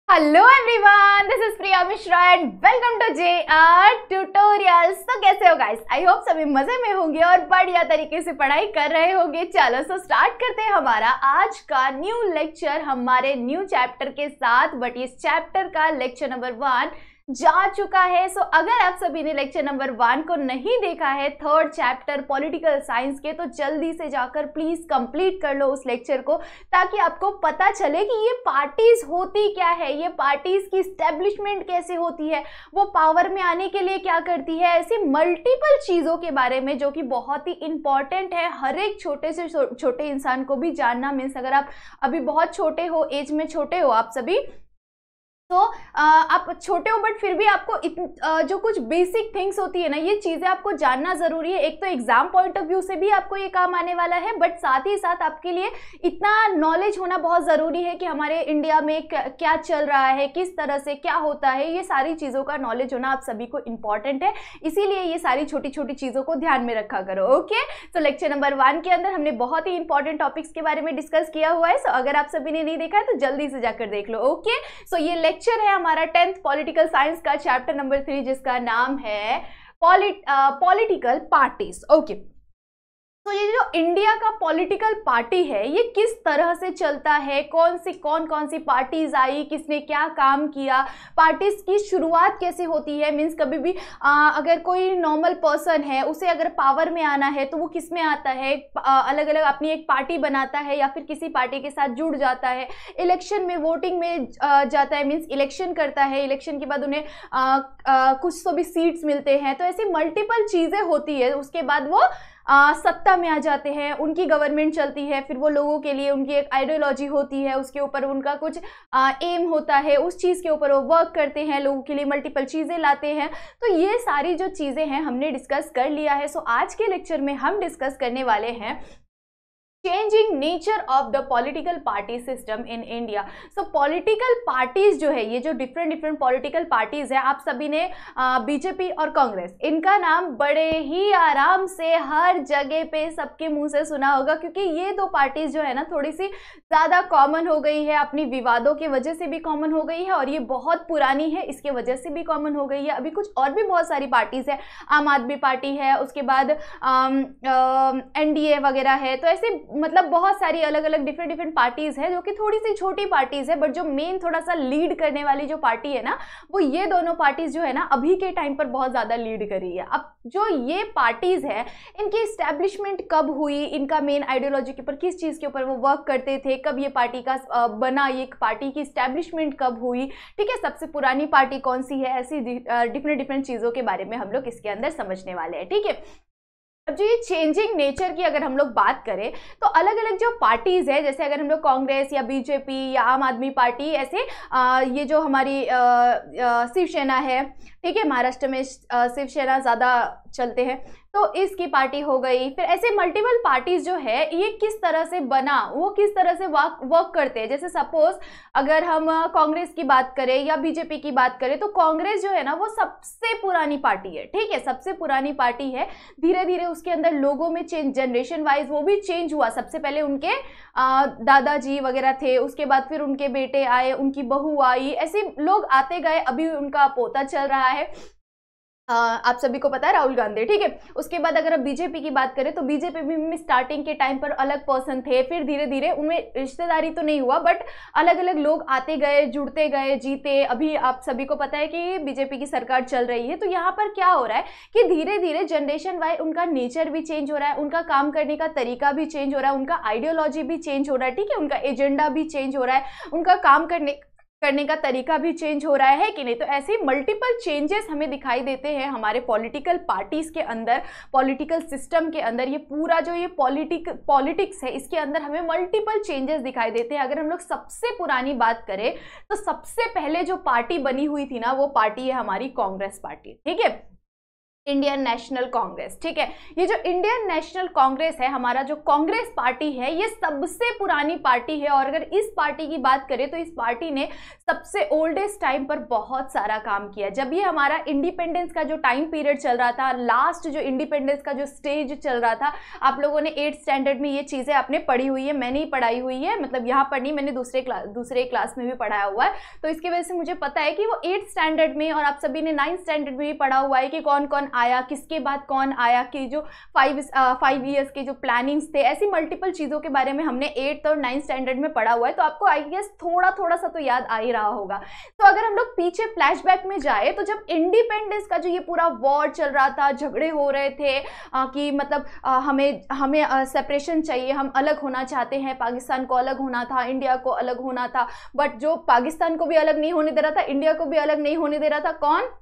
Hello everyone, this is Priya Mishra and welcome to JR tutorials. तो कैसे हो गाइस? आई होप सभी मजे में होंगे और बढ़िया तरीके से पढ़ाई कर रहे होंगे। चलो स्टार्ट करते हैं हमारा आज का न्यू लेक्चर हमारे न्यू चैप्टर के साथ। बट इस चैप्टर का लेक्चर नंबर 1 जा चुका है। सो अगर आप सभी ने लेक्चर नंबर 1 को नहीं देखा है, थर्ड चैप्टर पॉलिटिकल साइंस के, तो जल्दी से जाकर प्लीज कंप्लीट कर लो उस लेक्चर को, ताकि आपको पता चले कि ये पार्टीज होती क्या है, ये पार्टीज की स्टैब्लिशमेंट कैसे होती है, वो पावर में आने के लिए क्या करती है, ऐसी मल्टीपल चीजों के बारे में जो कि बहुत ही इंपॉर्टेंट है हर एक छोटे से छोटे इंसान को भी जानना। मीन्स अगर आप अभी बहुत छोटे हो, एज में छोटे हो आप सभी, तो आप छोटे हो बट फिर भी आपको जो कुछ बेसिक थिंग्स होती है ना, ये चीजें आपको जानना जरूरी है। एक तो एग्जाम पॉइंट ऑफ व्यू से भी आपको ये काम आने वाला है, बट साथ ही साथ आपके लिए इतना नॉलेज होना बहुत जरूरी है कि हमारे इंडिया में क्या चल रहा है, किस तरह से क्या होता है, ये सारी चीजों का नॉलेज होना आप सभी को इंपॉर्टेंट है। इसीलिए ये सारी छोटी छोटी चीजों को ध्यान में रखा करो। ओके, तो लेक्चर नंबर 1 के अंदर हमने बहुत ही इंपॉर्टेंट टॉपिक्स के बारे में डिस्कस किया हुआ है। सो अगर आप सभी ने नहीं देखा है तो जल्दी से जाकर देख लो। ओके, सो ये लेक्चर है हमारा 10th पॉलिटिकल साइंस का चैप्टर नंबर 3, जिसका नाम है पॉलिटिकल पार्टीज। ओके, तो ये जो इंडिया का पॉलिटिकल पार्टी है, ये किस तरह से चलता है, कौन कौन सी पार्टीज आई, किसने क्या काम किया, पार्टीज की शुरुआत कैसे होती है। मीन्स कभी भी अगर कोई नॉर्मल पर्सन है, उसे अगर पावर में आना है तो वो किस में आता है, अलग अलग अपनी एक पार्टी बनाता है या फिर किसी पार्टी के साथ जुड़ जाता है, इलेक्शन में वोटिंग में जाता है, मीन्स इलेक्शन करता है, इलेक्शन के बाद उन्हें कुछ तो भी सीट्स मिलते हैं। तो ऐसी मल्टीपल चीजें होती है। उसके बाद वो सत्ता में आ जाते हैं, उनकी गवर्नमेंट चलती है, फिर वो लोगों के लिए उनकी एक आइडियोलॉजी होती है, उसके ऊपर उनका कुछ एम होता है, उस चीज़ के ऊपर वो वर्क करते हैं, लोगों के लिए मल्टीपल चीज़ें लाते हैं। तो ये सारी जो चीज़ें हैं हमने डिस्कस कर लिया है। सो आज के लेक्चर में हम डिस्कस करने वाले हैं changing nature of the political party system in India. So political parties जो है, ये जो डिफरेंट पॉलिटिकल पार्टीज है, आप सभी ने बीजेपी और कांग्रेस, इनका नाम बड़े ही आराम से हर जगह पे सबके मुंह से सुना होगा, क्योंकि ये दो पार्टीज जो है ना थोड़ी सी ज्यादा कॉमन हो गई है, अपनी विवादों की वजह से भी कॉमन हो गई है, और ये बहुत पुरानी है इसके वजह से भी कॉमन हो गई है। अभी कुछ और भी बहुत सारी पार्टीज है, आम आदमी पार्टी है, उसके बाद NDA वगैरह है। तो ऐसे मतलब बहुत सारी अलग अलग डिफरेंट पार्टीज है जो कि थोड़ी सी छोटी पार्टीज है, बट जो मेन थोड़ा सा लीड करने वाली जो पार्टी है ना, वो ये दोनों पार्टीज जो है ना अभी के टाइम पर बहुत ज्यादा लीड कर रही है। अब जो ये पार्टीज है, इनकी एस्टेब्लिशमेंट कब हुई, इनका मेन आइडियोलॉजी के ऊपर, किस चीज के ऊपर वो वर्क करते थे, कब ये पार्टी का बना, ये पार्टी की एस्टेब्लिशमेंट कब हुई, ठीक है, सबसे पुरानी पार्टी कौन सी है, ऐसी डिफरेंट चीजों के बारे में हम लोग इसके अंदर समझने वाले हैं। ठीक है, अब जो ये चेंजिंग नेचर की अगर हम लोग बात करें, तो अलग अलग जो पार्टीज है, जैसे अगर हम लोग कांग्रेस या बीजेपी या आम आदमी पार्टी, ऐसे ये जो हमारी शिवसेना है, ठीक है, महाराष्ट्र में शिवसेना ज़्यादा चलते हैं, तो इसकी पार्टी हो गई। फिर ऐसे मल्टीपल पार्टीज जो है, ये किस तरह से बना, वो किस तरह से वर्क करते हैं। जैसे सपोज अगर हम कांग्रेस की बात करें या बीजेपी की बात करें, तो कांग्रेस जो है ना वो सबसे पुरानी पार्टी है, ठीक है, सबसे पुरानी पार्टी है। धीरे धीरे उसके अंदर लोगों में चेंज, जनरेशन वाइज वो भी चेंज हुआ। सबसे पहले उनके दादाजी वगैरह थे, उसके बाद फिर उनके बेटे आए, उनकी बहू आई, ऐसे लोग आते गए। अभी उनका पोता चल रहा है, आप सभी को पता है, राहुल गांधी, ठीक है। उसके बाद अगर आप बीजेपी की बात करें, तो बीजेपी में स्टार्टिंग के टाइम पर अलग पर्सन थे, फिर धीरे धीरे उनमें रिश्तेदारी तो नहीं हुआ, बट अलग अलग लोग आते गए, जुड़ते गए, जीते। अभी आप सभी को पता है कि बीजेपी की सरकार चल रही है। तो यहाँ पर क्या हो रहा है कि धीरे धीरे जनरेशन वाइज उनका नेचर भी चेंज हो रहा है, उनका काम करने का तरीका भी चेंज हो रहा है, उनका आइडियोलॉजी भी चेंज हो रहा है, ठीक है, उनका एजेंडा भी चेंज हो रहा है, उनका काम करने का तरीका भी चेंज हो रहा है कि नहीं। तो ऐसे मल्टीपल चेंजेस हमें दिखाई देते हैं हमारे पॉलिटिकल पार्टीज के अंदर, पॉलिटिकल सिस्टम के अंदर। ये पूरा जो ये पॉलिटिक्स है, इसके अंदर हमें मल्टीपल चेंजेस दिखाई देते हैं। अगर हम लोग सबसे पुरानी बात करें, तो सबसे पहले जो पार्टी बनी हुई थी ना, वो पार्टी है हमारी कांग्रेस पार्टी, ठीक है। इंडियन नेशनल कांग्रेस, ठीक है। ये जो इंडियन नेशनल कांग्रेस है, हमारा जो कांग्रेस पार्टी है, ये सबसे पुरानी पार्टी है। और अगर इस पार्टी की बात करें तो इस पार्टी ने सबसे ओल्डेस्ट टाइम पर बहुत सारा काम किया। जब ये हमारा इंडिपेंडेंस का जो टाइम पीरियड चल रहा था, लास्ट जो इंडिपेंडेंस का जो स्टेज चल रहा था, आप लोगों ने 8th स्टैंडर्ड में ये चीजें आपने पढ़ी हुई है, मैंने ही पढ़ाई हुई है, मतलब यहाँ पर नहीं, मैंने दूसरे क्लास में भी पढ़ाया हुआ है। तो इसकी वजह से मुझे पता है कि वो 8th स्टैंडर्ड में, और आप सभी ने 9th स्टैंडर्ड में भी पढ़ा हुआ है कि कौन कौन आया, किसके बाद कौन आया, कि जो 5 ईयर्स के जो प्लानिंग्स थे, ऐसी मल्टीपल चीजों के बारे में हमने 8th और 9th स्टैंडर्ड में पढ़ा हुआ है। तो आपको आई गेस थोड़ा सा तो याद आ ही रहा होगा। तो अगर हम लोग पीछे फ्लैशबैक में जाए तो जब इंडिपेंडेंस का जो ये पूरा वॉर चल रहा था, झगड़े हो रहे थे कि मतलब हमें सेपरेशन चाहिए, हम अलग होना चाहते हैं, पाकिस्तान को अलग होना था, इंडिया को अलग होना था, बट जो पाकिस्तान को भी अलग नहीं होने दे रहा था, इंडिया को भी अलग नहीं होने दे रहा था, कौन?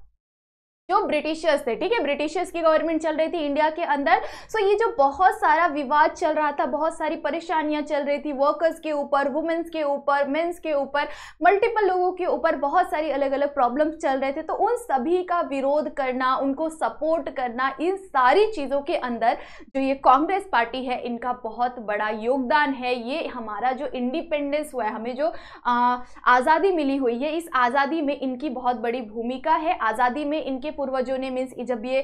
जो ब्रिटिशर्स थे, ठीक है। ब्रिटिशर्स की गवर्नमेंट चल रही थी इंडिया के अंदर। सो ये जो बहुत सारा विवाद चल रहा था, बहुत सारी परेशानियां चल रही थी, वर्कर्स के ऊपर, वुमेन्स के ऊपर, मेंस के ऊपर, मल्टीपल लोगों के ऊपर बहुत सारी अलग अलग प्रॉब्लम्स चल रहे थे। तो उन सभी का विरोध करना, उनको सपोर्ट करना, इन सारी चीज़ों के अंदर जो ये कांग्रेस पार्टी है, इनका बहुत बड़ा योगदान है। ये हमारा जो इंडिपेंडेंस हुआ है, हमें जो आज़ादी मिली हुई है, इस आज़ादी में इनकी बहुत बड़ी भूमिका है। आज़ादी में इनके पूर्वजों ने, मीन्स जब ये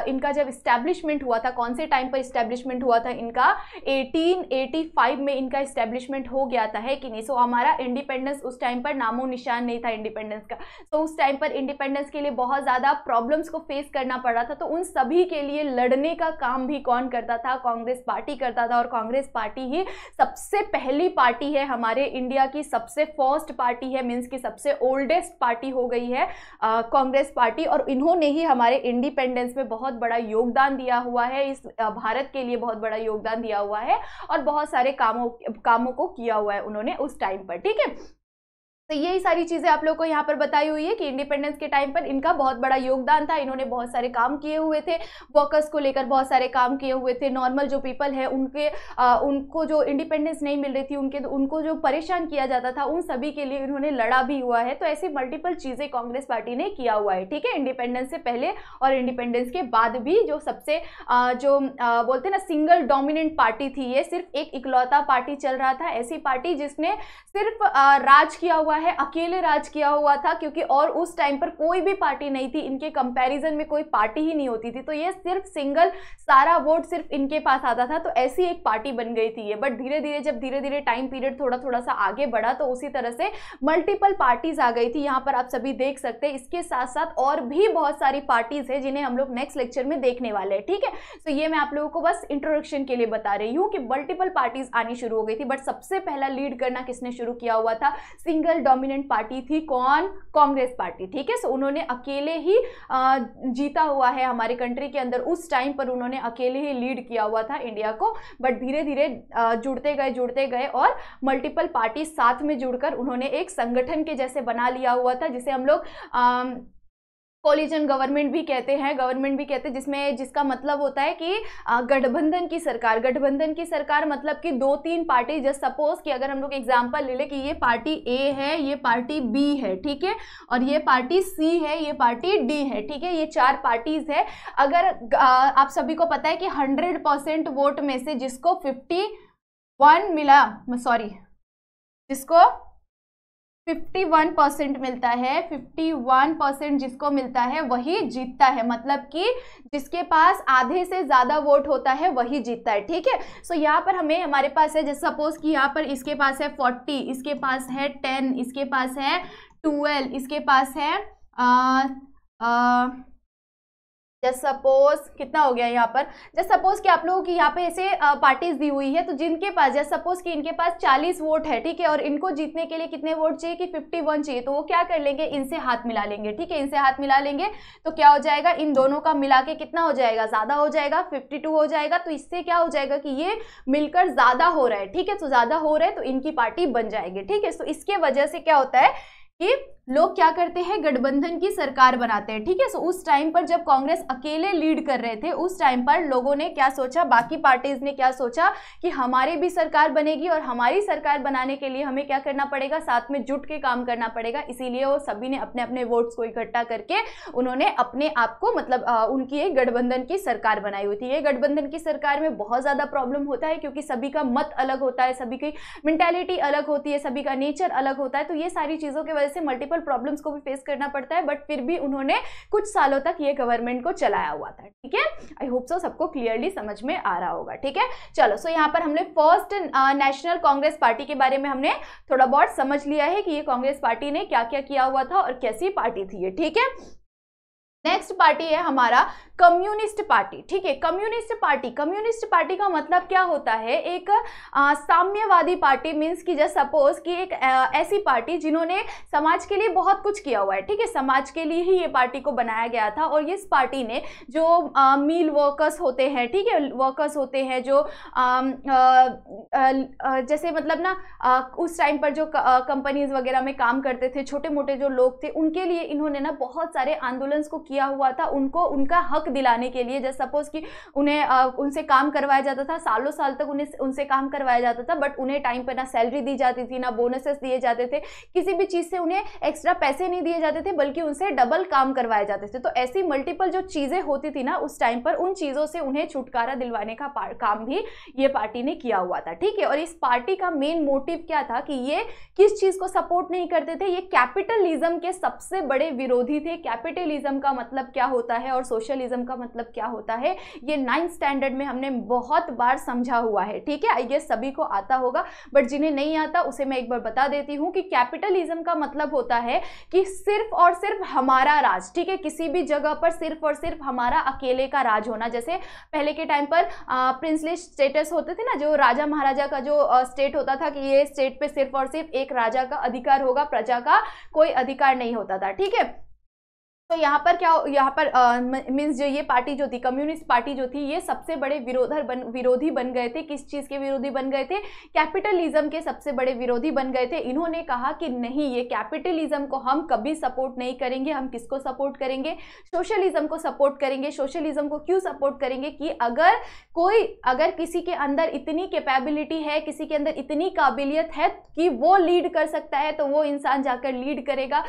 इनका जब इस्टेब्लिशमेंट हुआ था, कौन से टाइम पर इस्टेब्लिशमेंट हुआ था इनका? 1885 में इनका इस्टेब्लिशमेंट हो गया था, है कि नहीं। सो हमारा इंडिपेंडेंस उस टाइम पर नामो निशान नहीं था इंडिपेंडेंस का। तो उस टाइम पर इंडिपेंडेंस के लिए बहुत ज़्यादा प्रॉब्लम्स को फेस करना पड़ा था। तो उन सभी के लिए लड़ने का काम भी कौन करता था? कांग्रेस पार्टी करता था। और कांग्रेस पार्टी ही सबसे पहली पार्टी है हमारे इंडिया की, सबसे फर्स्ट पार्टी है, मीन्स की सबसे ओल्डेस्ट पार्टी हो गई है कांग्रेस पार्टी। और इन्होंने ही हमारे इंडिपेंडेंस में बहुत बड़ा योगदान दिया हुआ है, इस भारत के लिए बहुत बड़ा योगदान दिया हुआ है, और बहुत सारे कामों को किया हुआ है उन्होंने उस टाइम पर, ठीक है। तो यही सारी चीज़ें आप लोगों को यहाँ पर बताई हुई है कि इंडिपेंडेंस के टाइम पर इनका बहुत बड़ा योगदान था। इन्होंने बहुत सारे काम किए हुए थे, वर्कर्स को लेकर बहुत सारे काम किए हुए थे। नॉर्मल जो पीपल है उनको जो इंडिपेंडेंस नहीं मिल रही थी, उनको जो परेशान किया जाता था, उन सभी के लिए इन्होंने लड़ा भी हुआ है। तो ऐसी मल्टीपल चीज़ें कांग्रेस पार्टी ने किया हुआ है, ठीक है। इंडिपेंडेंस से पहले और इंडिपेंडेंस के बाद भी जो सबसे बोलते हैं ना सिंगल डोमिनेंट पार्टी थी, ये सिर्फ एक इकलौता पार्टी चल रहा था, ऐसी पार्टी जिसने सिर्फ राज किया हुआ है, अकेले राज किया हुआ था, क्योंकि और उस टाइम पर कोई भी पार्टी नहीं थी, इनके कंपैरिजन में कोई पार्टी ही नहीं होती थी। तो ये सिर्फ सिंगल, सारा वोट सिर्फ इनके पास आता था। तो ऐसी एक पार्टी बन गई थी ये। बट धीरे धीरे जब धीरे धीरे टाइम पीरियड थोड़ा सा आगे बढ़ा, तो उसी तरह से मल्टीपल पार्टीज आ गई थी। यहाँ पर आप सभी देख सकते हैं। इसके साथ साथ और भी बहुत सारी पार्टीज है जिन्हें हम लोग नेक्स्ट लेक्चर में देखने वाले हैं, ठीक है। तो ये मैं आप लोगों को बस इंट्रोडक्शन के लिए बता रही हूँ कि मल्टीपल पार्टीज आनी शुरू हो गई थी। बट सबसे पहला लीड करना किसने शुरू किया हुआ था? सिंगल डोमिनेंट पार्टी थी, कौन? कांग्रेस पार्टी, ठीक है। सो उन्होंने अकेले ही जीता हुआ है हमारे कंट्री के अंदर। उस टाइम पर उन्होंने अकेले ही लीड किया हुआ था इंडिया को। बट धीरे धीरे जुड़ते गए और मल्टीपल पार्टी साथ में जुड़कर उन्होंने एक संगठन के जैसे बना लिया हुआ था, जिसे हम लोग कोलिजन गवर्नमेंट भी कहते हैं, जिसका मतलब होता है कि गठबंधन की सरकार मतलब कि 2-3 पार्टी। जस्ट सपोज कि अगर हम लोग एग्जांपल ले लें कि ये पार्टी ए है, ये पार्टी बी है, ठीक है, और ये पार्टी सी है, ये पार्टी डी है, ठीक है। ये 4 पार्टीज है। अगर आप सभी को पता है कि 100% वोट में से जिसको 51 मिला, जिसको 51% मिलता है, 51% जिसको मिलता है वही जीतता है। मतलब कि जिसके पास आधे से ज्यादा वोट होता है वही जीतता है, ठीक है। सो यहाँ पर हमारे पास है, जैसे सपोज कि यहाँ पर इसके पास है 40, इसके पास है 10, इसके पास है 12, इसके पास है जस्ट सपोज कितना हो गया यहाँ पर? जस्ट सपोज कि आप लोगों की यहाँ पे ऐसे पार्टीज दी हुई है, तो जिनके पास जस्ट सपोज कि इनके पास 40 वोट है, ठीक है, और इनको जीतने के लिए कितने वोट चाहिए? कि 51 चाहिए। तो वो क्या कर लेंगे? इनसे हाथ मिला लेंगे, ठीक है। इनसे हाथ मिला लेंगे तो क्या हो जाएगा? इन दोनों का मिला के कितना हो जाएगा? ज्यादा हो जाएगा, 52 हो जाएगा। तो इससे क्या हो जाएगा कि ये मिलकर ज्यादा हो रहा है, ठीक है। तो ज्यादा हो रहा है तो इनकी पार्टी बन जाएगी, ठीक है। तो इसके वजह से क्या होता है कि लोग क्या करते हैं, गठबंधन की सरकार बनाते हैं, ठीक है। सो उस टाइम पर जब कांग्रेस अकेले लीड कर रहे थे, उस टाइम पर लोगों ने क्या सोचा, बाकी पार्टीज ने क्या सोचा कि हमारी भी सरकार बनेगी और हमारी सरकार बनाने के लिए हमें क्या करना पड़ेगा, साथ में जुट के काम करना पड़ेगा। इसीलिए वो सभी ने अपने अपने वोट्स को इकट्ठा करके उन्होंने अपने आप को मतलब उनकी एक गठबंधन की सरकार बनाई हुई थी। ये गठबंधन की सरकार में बहुत ज्यादा प्रॉब्लम होता है क्योंकि सभी का मत अलग होता है, सभी की मेंटालिटी अलग होती है, सभी का नेचर अलग होता है। तो ये सारी चीजों की वजह से मल्टीपल प्रॉब्लम्स को भी फेस करना पड़ता है, बट फिर भी उन्होंने कुछ सालों तक ये गवर्नमेंट को चलाया हुआ था, ठीक है। आई होप सो सबको क्लियरली समझ में आ रहा होगा, ठीक है। चलो, सो यहाँ पर हमने फर्स्ट नेशनल कांग्रेस पार्टी के बारे में हमने थोड़ा बहुत समझ लिया है कि ये कांग्रेस पार्टी ने क्या क्या किया हुआ था और कैसी पार्टी थी ये, ठीक है। नेक्स्ट पार्टी है हमारा कम्युनिस्ट पार्टी, ठीक है। कम्युनिस्ट पार्टी का मतलब क्या होता है, एक साम्यवादी पार्टी, मींस कि जस्ट सपोज कि एक ऐसी पार्टी जिन्होंने समाज के लिए बहुत कुछ किया हुआ है, ठीक है। समाज के लिए ही ये पार्टी को बनाया गया था और इस पार्टी ने जो मील वर्कर्स होते हैं, ठीक है, वर्कर्स होते हैं जो जैसे मतलब ना उस टाइम पर जो कंपनीज वगैरह में काम करते थे, छोटे मोटे जो लोग थे, उनके लिए इन्होंने ना बहुत सारे आंदोलन को किया हुआ था, उनको उनका हक दिलाने के लिए। जैसे सपोज कि उन्हें उनसे काम करवाया जाता था, सालों साल तक उनसे काम करवाया जाता था, बट उन्हें टाइम पर ना सैलरी दी जाती थी, ना बोनसेस दिए जाते थे, किसी भी चीज से उन्हें एक्स्ट्रा पैसे नहीं दिए जाते थे, बल्कि उनसे डबल काम करवाए जाते थे। तो ऐसी मल्टीपल जो चीजें होती थी ना उस टाइम पर, उन चीजों से उन्हें छुटकारा दिलवाने का काम भी ये पार्टी ने किया हुआ था, ठीक है। और इस पार्टी का मेन मोटिव क्या था कि ये किस चीज को सपोर्ट नहीं करते थे, ये कैपिटलिज्म के सबसे बड़े विरोधी थे। कैपिटलिज्म का मतलब क्या होता है और सोशलिज्म का मतलब क्या होता है, ये 9th स्टैंडर्ड में हमने बहुत बार समझा हुआ है, ठीक है। आई गेस सभी को आता होगा, बट जिन्हें नहीं आता उसे मैं एक बार बता देती हूँ कि कैपिटलिज्म का मतलब होता है कि सिर्फ और सिर्फ हमारा राज, ठीक है, किसी भी जगह पर सिर्फ और सिर्फ हमारा अकेले का राज होना। जैसे पहले के टाइम पर प्रिंसली स्टेटस होते थे ना, जो राजा महाराजा का जो स्टेट होता था कि ये स्टेट पे सिर्फ और सिर्फ एक राजा का अधिकार होगा, प्रजा का कोई अधिकार नहीं होता था, ठीक है। तो यहाँ पर क्या, यहाँ पर मीन्स जो ये पार्टी जो थी, कम्युनिस्ट पार्टी जो थी, ये सबसे बड़े विरोधी बन गए थे। किस चीज के विरोधी बन गए थे, कैपिटलिज्म के सबसे बड़े विरोधी बन गए थे। इन्होंने कहा कि नहीं, ये कैपिटलिज्म को हम कभी सपोर्ट नहीं करेंगे। हम किसको सपोर्ट करेंगे, सोशलिज्म को सपोर्ट करेंगे। सोशलिज्म को क्यों सपोर्ट करेंगे कि अगर किसी के अंदर इतनी कैपेबिलिटी है, किसी के अंदर इतनी काबिलियत है कि वो लीड कर सकता है, तो वो इंसान जाकर लीड करेगा।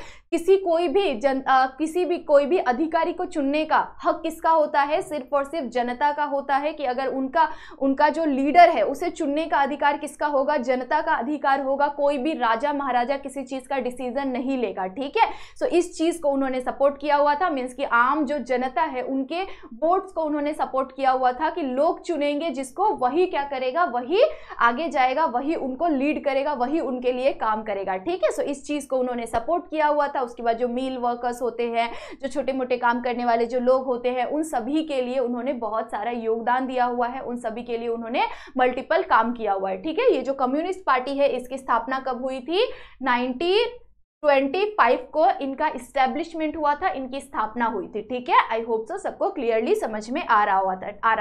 कोई भी अधिकारी को चुनने का हक किसका होता है, सिर्फ और सिर्फ जनता का होता है। कि अगर उनका जो लीडर है उसे चुनने का अधिकार किसका होगा, जनता का अधिकार होगा। कोई भी राजा महाराजा किसी चीज का डिसीजन नहीं लेगा, ठीक है। सो इस चीज को उन्होंने सपोर्ट किया हुआ था, मीन्स कि आम जो जनता है उनके वोट्स को उन्होंने सपोर्ट किया हुआ था कि लोग चुनेंगे जिसको, वही क्या करेगा, वही आगे जाएगा, वही उनको लीड करेगा, वही उनके लिए काम करेगा, ठीक है। सो इस चीज को उन्होंने सपोर्ट किया हुआ था। उसके बाद जो मील वर्कर्स होते हैं, जो छोटे मोटे काम करने वाले जो लोग होते हैं, उन सभी के लिए उन्होंने बहुत सारा योगदान दिया हुआ है, उन सभी के लिए उन्होंने मल्टीपल काम किया हुआ है, ठीक है। ये जो कम्युनिस्ट पार्टी है, इसकी स्थापना कब हुई थी, 1925 को इनका इस्टेब्लिशमेंट हुआ था, इनकी स्थापना हुई थी, ठीक है। आई होप सो सबको क्लियरली समझ में आ रहा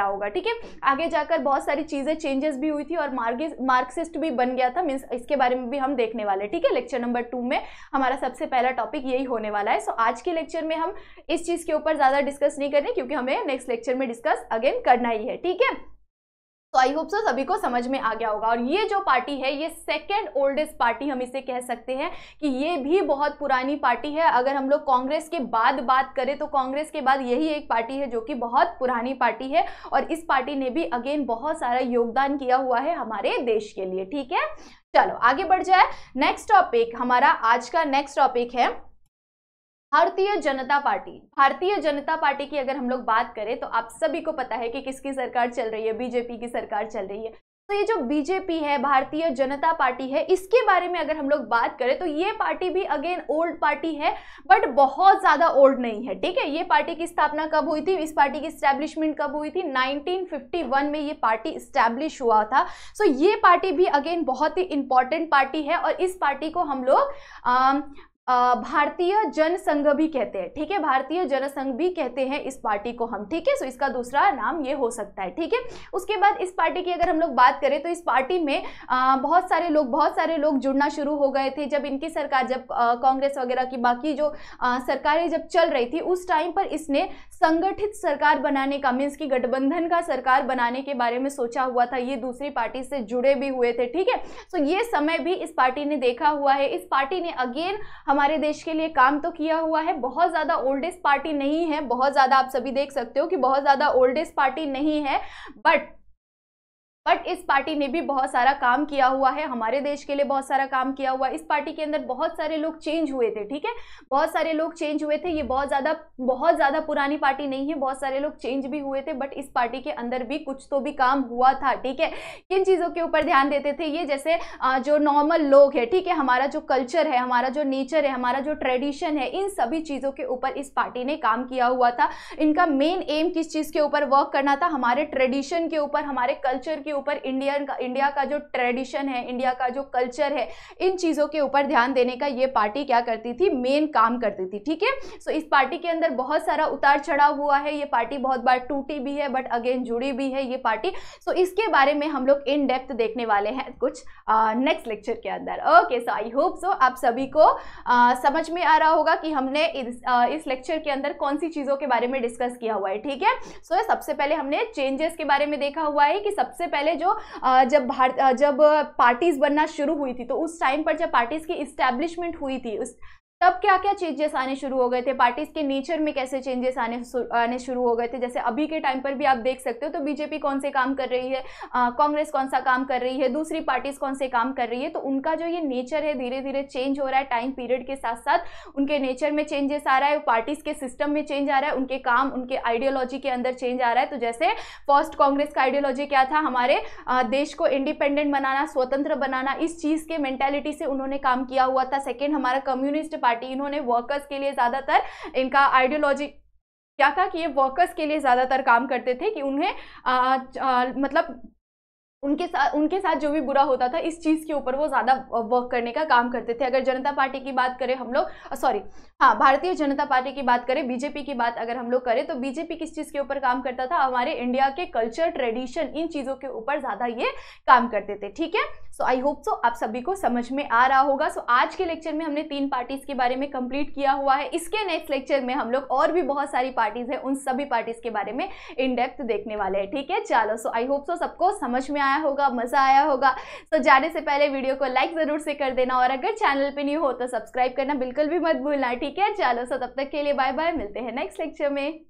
होगा, ठीक है। आगे जाकर बहुत सारी चीजें चेंजेस भी हुई थी और मार्क्सिस्ट भी बन गया था, मीन्स इसके बारे में भी हम देखने वाले, ठीक है। लेक्चर नंबर 2 में हमारा सबसे पहला टॉपिक यही होने वाला है। सो आज के लेक्चर में हम इस चीज के ऊपर ज्यादा डिस्कस नहीं करें क्योंकि हमें नेक्स्ट लेक्चर में डिस्कस अगेन करना ही है, ठीक है। तो आई होप सो सभी को समझ में आ गया होगा। और ये जो पार्टी है, ये सेकेंड ओल्डेस्ट पार्टी हम इसे कह सकते हैं कि ये भी बहुत पुरानी पार्टी है। अगर हम लोग कांग्रेस के बाद बात करें तो कांग्रेस के बाद यही एक पार्टी है जो कि बहुत पुरानी पार्टी है और इस पार्टी ने भी अगेन बहुत सारा योगदान किया हुआ है हमारे देश के लिए, ठीक है। चलो आगे बढ़ जाए। नेक्स्ट टॉपिक, हमारा आज का नेक्स्ट टॉपिक है भारतीय जनता पार्टी। भारतीय जनता पार्टी की अगर हम लोग बात करें तो आप सभी को पता है कि किसकी सरकार चल रही है, बीजेपी की सरकार चल रही है। तो ये जो बीजेपी है, भारतीय जनता पार्टी है, इसके बारे में अगर हम लोग बात करें तो ये पार्टी भी अगेन ओल्ड पार्टी है, बट बहुत ज्यादा ओल्ड नहीं है, ठीक है। ये पार्टी की स्थापना कब हुई थी, इस पार्टी की स्टैब्लिशमेंट कब हुई थी, 1951 में ये पार्टी स्टैब्लिश हुआ था। सो ये पार्टी भी अगेन बहुत ही इंपॉर्टेंट पार्टी है और इस पार्टी को हम लोग भारतीय जनसंघ भी कहते हैं, ठीक है, भारतीय जनसंघ भी कहते हैं इस पार्टी को हम, ठीक है। सो इसका दूसरा नाम ये हो सकता है, ठीक है। उसके बाद इस पार्टी की अगर हम लोग बात करें तो इस पार्टी में बहुत सारे लोग जुड़ना शुरू हो गए थे जब इनकी सरकार, जब कांग्रेस वगैरह की बाकी जो सरकारें जब चल रही थी उस टाइम पर इसने संगठित सरकार बनाने का, मीन्स की गठबंधन का सरकार बनाने के बारे में सोचा हुआ था। ये दूसरी पार्टी से जुड़े भी हुए थे, ठीक है। सो ये समय भी इस पार्टी ने देखा हुआ है। इस पार्टी ने अगेन हमारे देश के लिए काम तो किया हुआ है। बहुत ज्यादा ओल्डेस्ट पार्टी नहीं है, बहुत ज्यादा आप सभी देख सकते हो कि बहुत ज्यादा ओल्डेस्ट पार्टी नहीं है, बट इस पार्टी ने भी बहुत सारा काम किया हुआ है, हमारे देश के लिए बहुत सारा काम किया हुआ है। इस पार्टी के अंदर बहुत सारे लोग चेंज हुए थे, ठीक है, बहुत सारे लोग चेंज हुए थे। ये बहुत ज्यादा पुरानी पार्टी नहीं है, बहुत सारे लोग चेंज भी हुए थे, बट इस पार्टी के अंदर भी कुछ तो भी काम हुआ था, ठीक है। किन चीजों के ऊपर ध्यान देते थे ये, जैसे जो नॉर्मल लोग है, ठीक है, हमारा जो कल्चर है, हमारा जो नेचर है, हमारा जो ट्रेडिशन है, इन सभी चीजों के ऊपर इस पार्टी ने काम किया हुआ था। इनका मेन एम किस चीज के ऊपर वर्क करना था, हमारे ट्रेडिशन के ऊपर, हमारे कल्चर के ऊपर, इंडिया का जो ट्रेडिशन है, इंडिया का जो कल्चर है, इन चीजों के ऊपर ध्यान देने का ये पार्टी क्या करती थी, मेन काम करती थी, ठीक है। सो इस पार्टी के अंदर बहुत सारा उतार चढ़ाव हुआ है। ये पार्टी बहुत बार टूटी भी है बट अगेन जुड़ी भी है ये पार्टी। सो इसके बारे में हम लोग इन डेप्थ देखने वाले हैं कुछ नेक्स्ट लेक्चर के अंदर। Okay, so I hope so आप सभी को समझ में आ रहा होगा कि हमने इस लेक्चर के अंदर कौन सी चीजों के बारे में डिस्कस किया हुआ है, ठीक है। सो सबसे पहले हमने चेंजेस के बारे में देखा हुआ है कि सबसे पहले जो जब पार्टीज बनना शुरू हुई थी तो उस टाइम पर जब पार्टीज की इस्टेब्लिशमेंट हुई थी तब क्या क्या चेंजेस आने शुरू हो गए थे, पार्टीज के नेचर में कैसे चेंजेस आने शुरू हो गए थे। जैसे अभी के टाइम पर भी आप देख सकते हो तो बीजेपी कौन से काम कर रही है, कांग्रेस कौन सा काम कर रही है, दूसरी पार्टीज कौन से काम कर रही है, तो उनका जो ये नेचर है धीरे धीरे चेंज हो रहा है। टाइम पीरियड के साथ साथ उनके नेचर में चेंजेस आ रहा है, पार्टीज के सिस्टम में चेंज आ रहा है, उनके काम, उनके आइडियोलॉजी के अंदर चेंज आ रहा है। तो जैसे फर्स्ट कांग्रेस का आइडियोलॉजी क्या था, हमारे देश को इंडिपेंडेंट बनाना, स्वतंत्र बनाना, इस चीज के मेंटालिटी से उन्होंने काम किया हुआ था। सेकेंड हमारा कम्युनिस्ट पार्टी, इन्होंने वर्कर्स के लिए ज्यादातर, इनका आइडियोलॉजी क्या था कि ये वर्कर्स के लिए ज्यादातर काम करते थे कि उन्हें मतलब उनके साथ जो भी बुरा होता था इस चीज के ऊपर वो ज्यादा वर्क करने का काम करते थे। अगर जनता पार्टी की बात करें हम लोग, भारतीय जनता पार्टी की बात करें, बीजेपी की बात अगर हम लोग करें तो बीजेपी किस चीज के ऊपर काम करता था, हमारे इंडिया के कल्चर, ट्रेडिशन, इन चीजों के ऊपर ज्यादा ये काम करते थे, ठीक है। सो आई होप सो आप सभी को समझ में आ रहा होगा। सो आज के लेक्चर में हमने 3 पार्टीज के बारे में कंप्लीट किया हुआ है। इसके नेक्स्ट लेक्चर में हम लोग और भी बहुत सारी पार्टीज है, उन सभी पार्टीज के बारे में इन डेप्थ देखने वाले हैं, ठीक है। चलो, सो आई होप सो सबको समझ में आया होगा, मजा आया होगा। तो जाने से पहले वीडियो को लाइक जरूर से कर देना और अगर चैनल पे न्यू हो तो सब्सक्राइब करना बिल्कुल भी मत भूलना, ठीक है। चलो, सो तब तक के लिए बाय बाय, मिलते हैं नेक्स्ट लेक्चर में।